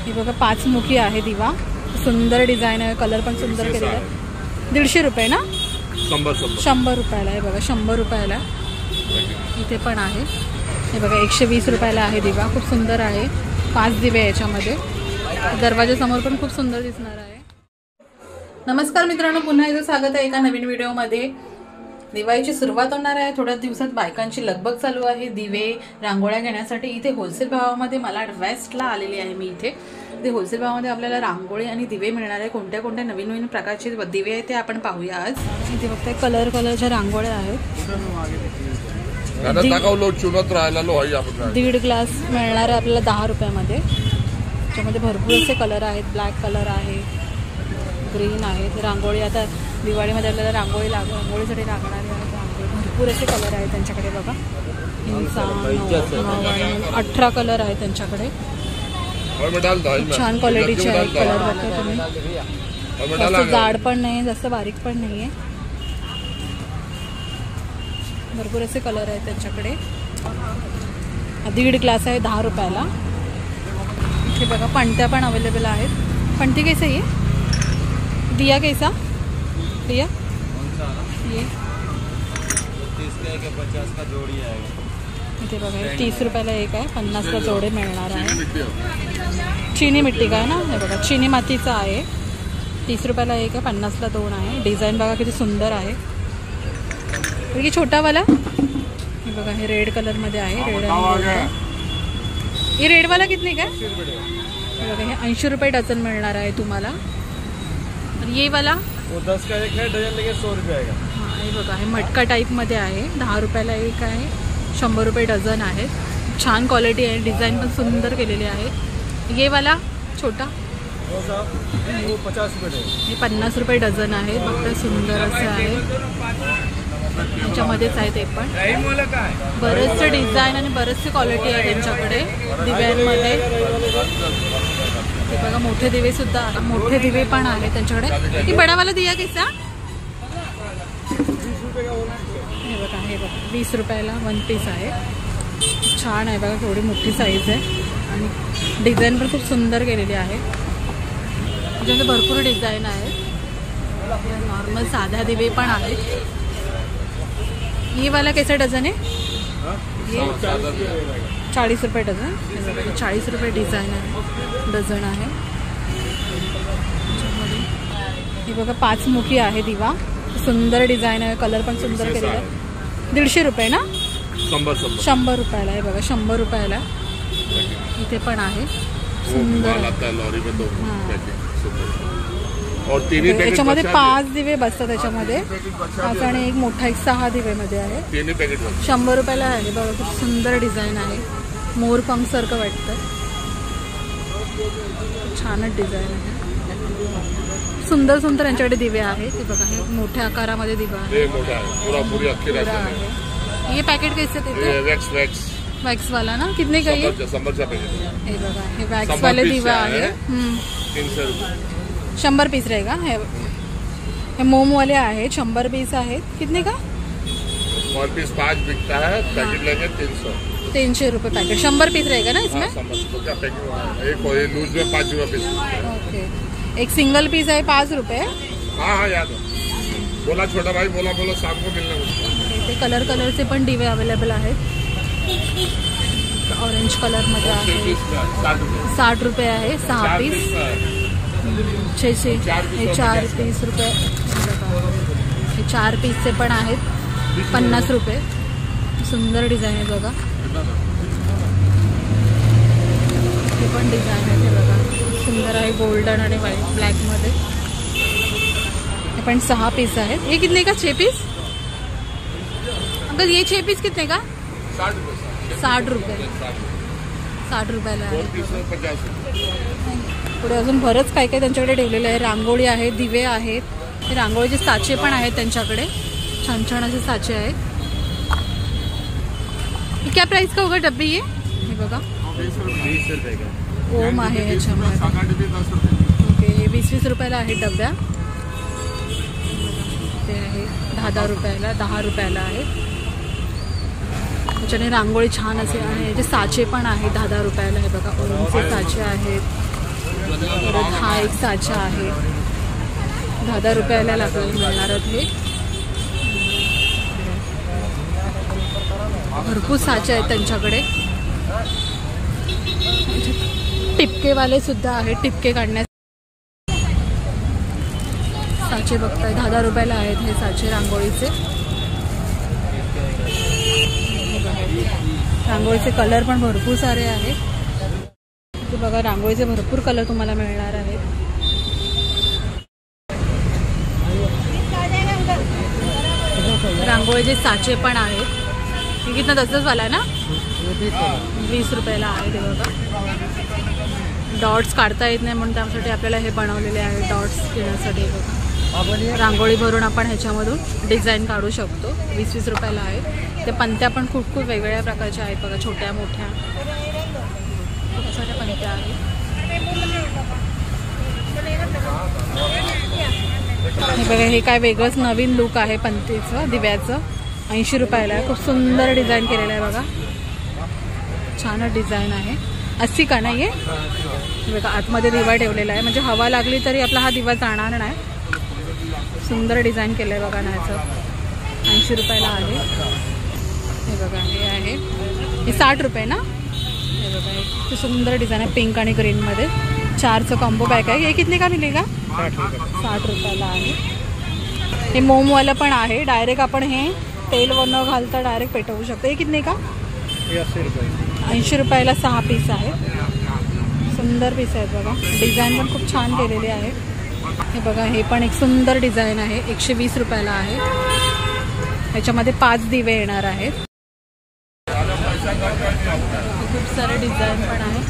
हे बघा 5 मुखी आहे दिवा, सुंदर डिझाईन आहे, कलर पण सुंदर केलेला आहे. 150 रुपये ना? 100 रुपयाला आहे बघा, 100 रुपयाला. इथे पण आहे हे बघा 120 रुपयाला आहे दिवा, खूप सुंदर आहे. 5 दिवे याच्यामध्ये. दरवाजासमोर पण खूप सुंदर दिसणार आहे. नमस्कार मित्रांनो, पुन्हा एकदा स्वागत आहे एका नवीन व्हिडिओमध्ये. दिवाळीची सुरुवात होणार आहे. थोड्या दिवसात बायकांची लगबग चालू आहे दिवे रांगोळ्या घेण्यासाठी. इथे होलसेल भावामध्ये मला वेस्टला आलेली आहे मी. इथे होलसेल भावामध्ये आपल्याला रांगोळी आणि दिवे मिळणार आहे. कोणत्या कोणत्या नवीन नवीन प्रकारचे दिवे आहेत ते आपण पाहूया आज. इथे बघताय कलरच्या रांगोळ्या आहेत. 1.5 ग्लास मिळणार आहे आपल्याला 10 रुपयामध्ये. त्याच्यामध्ये भरपूर असे कलर आहेत. ब्लॅक कलर आहे, ग्रीन आहे. रांगोळी आता दिवाळीमध्ये आपल्याला रांगोळीसाठी लागणारे आहेत. रांगोळी भरपूर असे कलर आहेत त्यांच्याकडे बघा. 18 कलर आहेत त्यांच्याकडे. छान क्वालिटीचे आहेत कलर. बघता तुम्ही, जास्त जाड पण नाही, जास्त बारीक पण नाही आहे. भरपूर असे कलर आहेत त्यांच्याकडे. 1.5 ग्लास आहे 10 रुपयाला. इथे बघा पणत्या पण अवेलेबल आहेत. पणती कैसा आहे? दिया कैसा? दिया ये 50 का जोड़ी आएगा. इथे बघा 30 रुपयाला एक आहे, 50ला जोडे मिळणार आहे. चिनी मिट्टी का आहे ना, हे बघा चिनी मातीचा आहे. 30 रुपयाला एक आहे, 50ला 2 आहे. डिझाईन बघा किती सुंदर आहे. हे छोटावाला हे बघा, हे रेड कलरमध्ये आहे. हे रेडवाला कितने का? हे बघा हे 80 रुपये डझन मिळणार आहे तुम्हाला. ये वाला वो 10 का एक है डजन, लेके 100 रुपये आएगा. हाँ, हे बघा हे मटका टाईपमध्ये आहे. 10 रुपयाला एक आहे, 100 रुपये डझन आहे. छान क्वालिटी आहे, डिझाईन पण सुंदर केलेली आहे. ये वाला छोटा वो 50 रुपये. हे 50 रुपये डझन आहे. फक्त सुंदर असं आहे. त्याच्यामध्येच आहे ते पण. बरेचसे डिझाईन आणि बरेचसे क्वालिटी आहे त्यांच्याकडे दिव्यांमध्ये. हे बघा मोठे दिवे सुद्धा, मोठे दिवे पण आहे त्यांच्याकडे. ही बडावाला दिया कैसा? हे बघा 20 रुपयाला 1 पीस आहे. छान आहे बघा, थोडी मोठी साईज आहे आणि डिझाईन पण खूप सुंदर केलेली आहे. त्याच्यामध्ये भरपूर डिझाईन आहे. नॉर्मल साध्या दिवे पण आहेत. ये वाला कैसा डझन है? ये 40 रुपये डझन. 40 रुपये डिझाईन आहे, डझन आहे. हे बघा 5 मुखी आहे दिवा, सुंदर डिझाईन आहे, कलर पण सुंदर केलेला आहे. 150 रुपये ना? 100 रुपयाला आहे बघा, 100 रुपयाला. इथे पण आहे सुंदर. याच्यामध्ये 5 दिवे बसतात त्याच्यामध्ये. 5 आणि एक मोठा, एक 6 दिवेमध्ये आहे. 100 रुपयाला आहे बघा. खूप सुंदर डिझाईन आहे, मोरपंख सारखं वाटतं. छानच डिझाईन आहे. सुंदर सुंदर यांच्याकडे दिवे आहेत. ते बघा हे मोठ्या आकारामध्ये दिवा आहे. ये पॅकेट कैसे देते? वॅक्स वाला ना, कितने का ये? 100 का पैकेट. हे बघा हे वॅक्स वाले दिवा आहे. 300 रुपये. 100 पीस रहेगा. हे मोम वाले आहेत, 100 पीस आहेत. कितने का? 1 पीस 5 बिकता है, पैकेट लेंगे 300. 300 रुपये पैकेट. 100 पीस रहेगा ना इसमें? एक लूज में 5 रुपये पीस. ओके. एक सिंगल पीस है 5 रुपये. हाँ याद है. बोला छोटा भाई, बोला शाम को मिलना मुझको. ते कलरचे पण दिवे अवेलेबल आहेत. ऑरेंज कलरमध्ये आहे. 60 रुपये आहे 6 पीस. 600 हे 4 पीस रुपये. हे 4 पीसचे पण आहेत 50 रुपये. सुंदर डिझाईन आहे बघा. हे पण डिझाईन आहे ते बघा, सुंदर आहे. गोल्डन आणि व्हाईट ब्लॅकमध्ये. हे पण 6 पीस आहेत. हे कितने का? 6 पीस. अंकल ये 6 पीस कितने का? 60 रुपये. 60 रुपयाला आहे. पुढे अजून बरंच काय काय त्यांच्याकडे ठेवलेलं आहे. रांगोळी आहे, दिवे आहेत. हे रांगोळीचे साचे पण आहेत त्यांच्याकडे. छान छान असे साचे आहेत. क्या प्राइस का होगा डब्बी? ये हे बघा 20 रुपये का ओम आहे ह्याच्यामध्ये. ओके. हे 20-20 रुपयाला आहे डब्या. ते आहे 10-10 रुपयाला, 10 रुपयाला आहे. त्याच्याने रांगोळी छान असे. आणि याचे साचे पण आहे 10-10 रुपयाला. हे बघा ओमचे साचे आहेत. परत हा एक साचा आहे, 10 रुपयाला मिळणार हे. भरपूर साचे आहेत त्यांच्याकडे. टिपकेवाले सुद्धा आहे, टिपके काढण्याचे साचे बघताय 10 रुपयाला आहेत हे साचे रांगोळीचे. रांगोळीचे कलर पण भरपूर सारे आहेत. ते बघा रांगोळीचे भरपूर कलर तुम्हाला मिळणार आहेत. रांगोळीचे साचे पण आहेत. हे कितना 10 वाला आहे ना, 20 रुपयाला आहे. ते बघा डॉट्स काढता येत नाही म्हणून त्यासाठी आपल्याला हे बनवलेले आहे डॉट्स घेण्यासाठी. बघा रांगोळी भरून आपण ह्याच्यामधून डिझाईन काढू शकतो. 20-20 रुपयाला आहे. ते पंत्या पण खूप वेगवेगळ्या प्रकारच्या आहेत बघा, छोट्या मोठ्या खूप साऱ्या पंत्या आहेत. हे बघा हे काय वेगळंच नवीन लुक आहे पंतीचं दिव्याचं. 80 रुपयाला आहे. खूप सुंदर डिझाईन केलेलं आहे बघा, छानच डिझाईन आहे. 80 का नाही आहे बघा, आतमध्ये दिवा ठेवलेला आहे म्हणजे हवा लागली तरी आपला हा दिवा जाणार नाही. सुंदर डिझाईन केलं आहे बघा ना ह्याचं. 80 रुपयाला आहे. हे बघा हे आहे, हे 60 रुपये ना. हे बघा एक सुंदर डिझाईन आहे पिंक आणि ग्रीनमध्ये. 4चं कॉम्बो पॅक आहे. हे कितने का मिलेगा? 60 रुपयाला आहे. हे मोमवालं पण आहे, डायरेक्ट आपण हे तेल व न घालता डायरेक्ट पेटवू शकतो. हे कितने का? 80 रुपयाला 6 पीस आहेत. सुंदर पीस आहेत बघा, डिझाईन पण खूप छान केलेले आहे. हे बघा हे पण एक सुंदर डिझाईन आहे. 120 रुपयाला आहे. ह्याच्यामध्ये 5 दिवे येणार आहेत. खूप सारे डिझाईन पण आहे.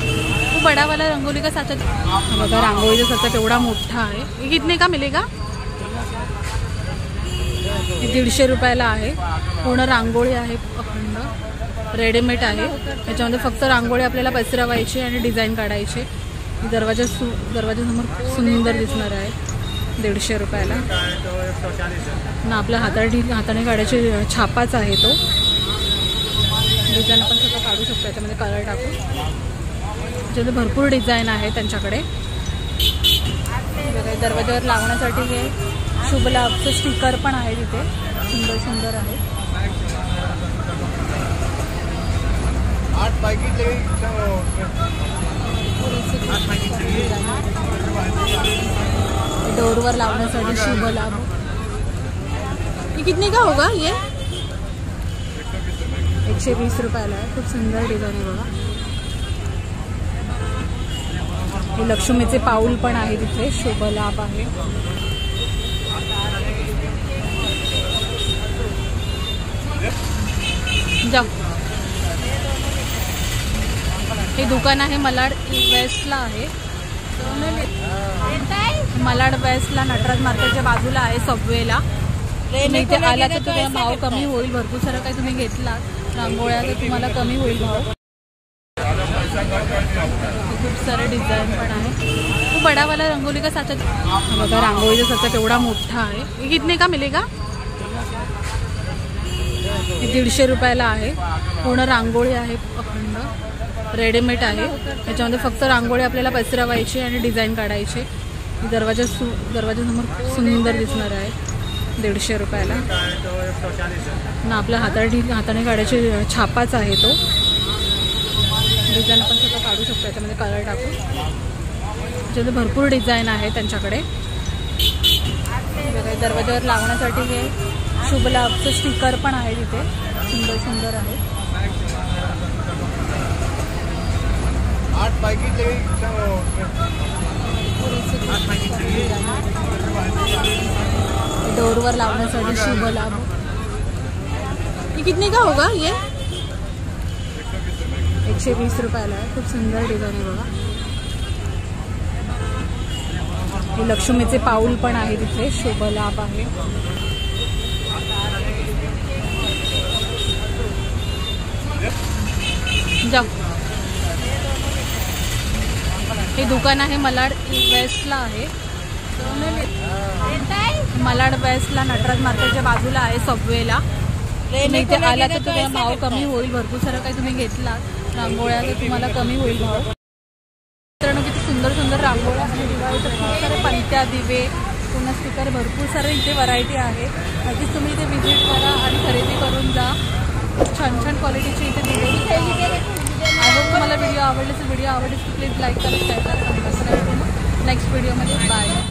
खूप बडावाला रंगोली का साचा बघा, रांगोळीचा साचा तेवढा मोठा आहे. हे कितने का मिलेगा? 150 रुपयाला आहे. पूर्ण रांगोळी आहे, अखंड रेडीमेड आहे. त्याच्यामध्ये फक्त रांगोळी आपल्याला पसरवायची आणि डिझाईन काढायची. दरवाजासमोर सुंदर दिसणार आहे. 150 रुपयाला ना. आपल्या हाताने काढायची छापाच आहे तो. डिझाईन आपण सगळं काढू शकतो त्याच्यामध्ये कलर टाकून. त्याच्यामध्ये भरपूर डिझाईन आहे त्यांच्याकडे. दरवाजावर लावण्यासाठी हे शुभ लाभचं स्टिकर पण आहे तिथे, सुंदर सुंदर आहे. डोरवर लावण्यासाठी शुभ लाभ. ये कितने का होगा? ये 120 रुपयाला आहे. खूप सुंदर डिझाईन आहे बघा. हे लक्ष्मीचे पाऊल पण आहे तिथे, शुभ लाभ आहे. जा हे दुकान आहे मलाड वेस्टला आहे. मलाड वेस्टला नटराज मार्केटच्या बाजूला आहे, सबवेला. इथे आला तर तुम्हाला भाव कमी होईल. भरपूर सारं काही तुम्ही घेतला रांगोळ्या तर तुम्हाला कमी होईल भाव. खूप सारे डिझाईन पण आहे. खूप बडावाला रंगोली का साचा बघा, रांगोळीचा साचा तेवढा मोठा आहे. हे कितने का मिलेगा? 150 रुपयाला आहे. पूर्ण रांगोळी आहे, अखंड रेडीमेड आहे. त्याच्यामध्ये फक्त रांगोळी आपल्याला पसरवायची आणि डिझाईन काढायची. दरवाजासमोर सुंदर दिसणार आहे. 150 रुपयाला ना. आपल्या हाताने काढायची छापाच आहे तो. डिझाईन आपण सगळं काढू शकतो त्याच्यामध्ये कलर टाकून. त्याच्यामध्ये भरपूर डिझाईन आहे त्यांच्याकडे. दरवाजावर लावण्यासाठी हे शुभ लाभचं स्टिकर पण आहे तिथे, सुंदर सुंदर आहे. डोरवर लावण्यासाठी शुभ लाभ. ये कितने का होगा? ये 120 रुपयाला आहे. खूप सुंदर डिझाईन आहे बघा. हे लक्ष्मीचे पाऊल पण आहे तिथे, शुभ लाभ आहे. जा हे दुकान आहे मलाड वेस्टला आहे. मलाड वेस्टला नटराज मार्केटच्या बाजूला आहे, सबवेला. इथे आला तर तुम्हाला भाव कमी होईल. भरपूर सारं काही तुम्ही घेतला रांगोळ्या तर तुम्हाला कमी होईल भाव. मित्रांनो किती सुंदर सुंदर रांगोळ्या आणि दिवाळीचे खूप सारे पंत्या दिवे पुन्हा स्टिकर भरपूर सारे इथे व्हरायटी आहे. नक्कीच तुम्ही इथे व्हिजिट करा आणि खरेदी करून जा. छान छान क्वालिटीची इथे दिलेली आहे. आय होप तुम्हाला व्हिडिओ आवडले असेल. व्हिडिओ आवडले तर प्लीज लाईक करा, शेअर करा, सबस्क्राईब करा. नेक्स्ट व्हिडिओमध्ये बाय.